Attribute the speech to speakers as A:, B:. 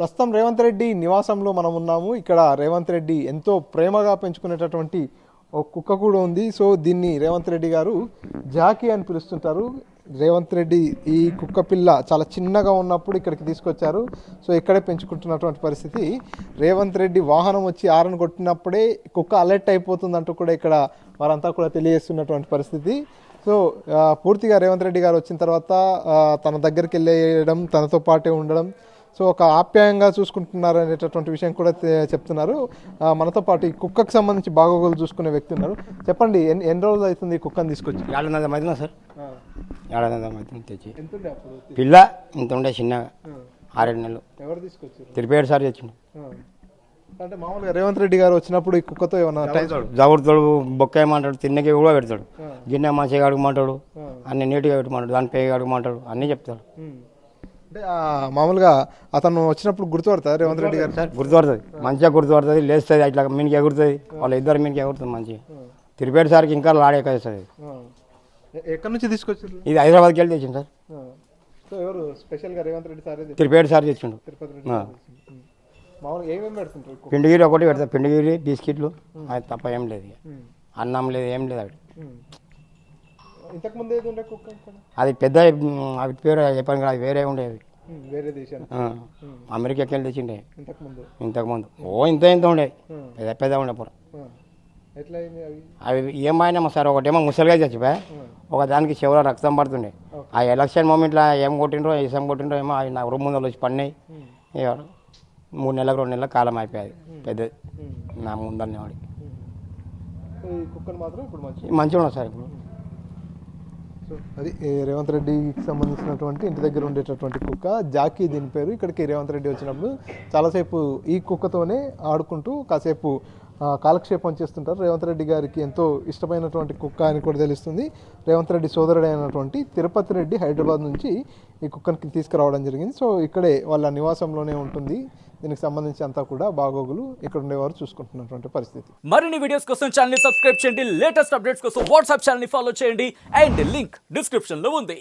A: ప్రస్తుతం రేవంత్ రెడ్డి నివాసంలో మనం ఉన్నాము. ఇక్కడ రేవంత్ రెడ్డి ఎంతో ప్రేమగా పెంచుకునేటటువంటి ఒక కుక్క కూడా ఉంది. సో దీన్ని రేవంత్ రెడ్డి గారు జాకీ అని పిలుస్తుంటారు. రేవంత్ రెడ్డి ఈ కుక్క పిల్ల చాలా చిన్నగా ఉన్నప్పుడు ఇక్కడికి తీసుకొచ్చారు. సో ఇక్కడే పెంచుకుంటున్నటువంటి పరిస్థితి. రేవంత్ రెడ్డి వాహనం వచ్చి ఆరన్ కొట్టినప్పుడే కుక్క అలర్ట్ అయిపోతుందంటూ కూడా ఇక్కడ వారంతా కూడా తెలియజేస్తున్నటువంటి పరిస్థితి. సో పూర్తిగా రేవంత్ రెడ్డి గారు వచ్చిన తర్వాత తన దగ్గరికి వెళ్ళేయడం, తనతో పాటే ఉండడం, సో ఒక ఆప్యాయంగా చూసుకుంటున్నారు అనేటటువంటి విషయం కూడా చెప్తున్నారు. మనతో పాటు ఈ కుక్కకు సంబంధించి బాగోగులు చూసుకునే వ్యక్తి ఉన్నారు. చెప్పండి, ఎన్ని రోజులు అవుతుంది ఈ కుక్కను తీసుకొచ్చి?
B: 700 అవుతుందా సార్? 700 అవుతుంది తెచ్చి.
A: ఎంత
B: పిల్ల ఇంత ఉండే చిన్నగా 6 నెలలు.
A: ఎవరు తీసుకొచ్చారు?
B: తిరిపేడు సార్ తెచ్చిండు.
A: అంటే మామూలుగా రేవంత్ రెడ్డి గారు వచ్చినప్పుడు ఈ కుక్కతో ఏమన్నా
B: జబుడుతాడు, బొక్క ఏమంటాడు, తిన్నకి కూడా పెడతాడు, గిన్నె మంచిగా అడుగుమంటాడు, అన్ని నీట్గా పెట్టమంటాడు, దాని పేగ అడుగుమంటాడు, అన్నీ చెప్తాడు.
A: అంటే మామూలుగా అతను వచ్చినప్పుడు గుర్తుపడతారు రేవంత్ రెడ్డి గారు?
B: సార్ గుర్తుపడుతుంది, మంచిగా గుర్తుపడుతుంది, లేస్తుంది, ఇట్లా మీనికి ఎగురుతుంది, వాళ్ళ ఇద్దరు మీనికి ఎగురుతుంది మంచిగా. తిరిపేడు సార్కి ఇంకా లాడేస్తుంది.
A: ఎక్కడి నుంచి తీసుకొచ్చారు?
B: ఇది హైదరాబాద్కి వెళ్ళి తెచ్చింది సార్.
A: సో ఎవరు స్పెషల్గా రేవంత్ రెడ్డి సార్?
B: తిరిపేడు సార్ తెచ్చిండు.
A: తిరుపతి రెడ్డి మామూలుగా ఏమేమి పెడుతుంటారు?
B: పిండిగిరి ఒకటి పెడతారు, పిండిగిరి బిస్కెట్లు, అది తప్ప ఏం లేదు, అన్నం లేదు, ఏం లేదు. అవి
A: ఇంతకుముందు ఏది ఉండే కుక్క?
B: అది పెద్ద అవి పేరు చెప్పాను కదా, అది వేరే ఉండేవి,
A: వేరే దేశం
B: అమెరికాకి వెళ్ళి తెచ్చిండే
A: ఇంతకుముందు.
B: ఇంత ఉండే, పెద్ద పెద్ద ఉండే పూర.
A: ఎట్లా అయింది అవి?
B: అవి ఏమైనా సార్, ఒకటేమో ముసలిగా చచ్చిపోయా, ఒక దానికి చివర రక్తం పడుతుండే. ఆ ఎలక్షన్ మూమెంట్లో ఏం కొట్టిండ్రో, ఏం కొట్టిండ్రో ఏమో, అవి నా రూమ్ ముందర వచ్చి పడినాయి. 3 నెలలకు 2 నెలలకు కాలం అయిపోయాది పెద్దది నా ముందరనే వాడికి.
A: కుక్కను మాత్రం ఇప్పుడు
B: మంచిగా ఉన్నా సార్ ఇప్పుడు.
A: అది రేవంత్ రెడ్డికి సంబంధించినటువంటి ఇంటి దగ్గర ఉండేటటువంటి కుక్క జాకీ, దీని పేరు. ఇక్కడికి రేవంత్ రెడ్డి వచ్చినప్పుడు చాలాసేపు ఈ కుక్కతోనే ఆడుకుంటూ కాసేపు కాలక్షేపం చేస్తుంటారు. రేవంత్ రెడ్డి గారికి ఎంతో ఇష్టమైనటువంటి కుక్క అని కూడా తెలుస్తుంది. రేవంత్ రెడ్డి సోదరుడు అయినటువంటి తిరుపతి రెడ్డి హైదరాబాద్ నుంచి ఈ కుక్కకి తీసుకురావడం జరిగింది. సో ఇక్కడే వాళ్ళ నివాసంలోనే ఉంటుంది. దీనికి సంబంధించి అంతా కూడా బాగోగులు ఇక్కడ ఉండేవారు చూసుకుంటున్నటువంటి పరిస్థితి.
C: మరిన్ని వీడియోస్ కోసం ఛానల్ ని సబ్స్క్రైబ్ చేయండి, లేటెస్ట్ అప్డేట్స్ కోసం వాట్సాప్ ఛానల్ ని ఫాలో చేయండి, అండ్ లింక్ డిస్క్రిప్షన్ లో ఉంది.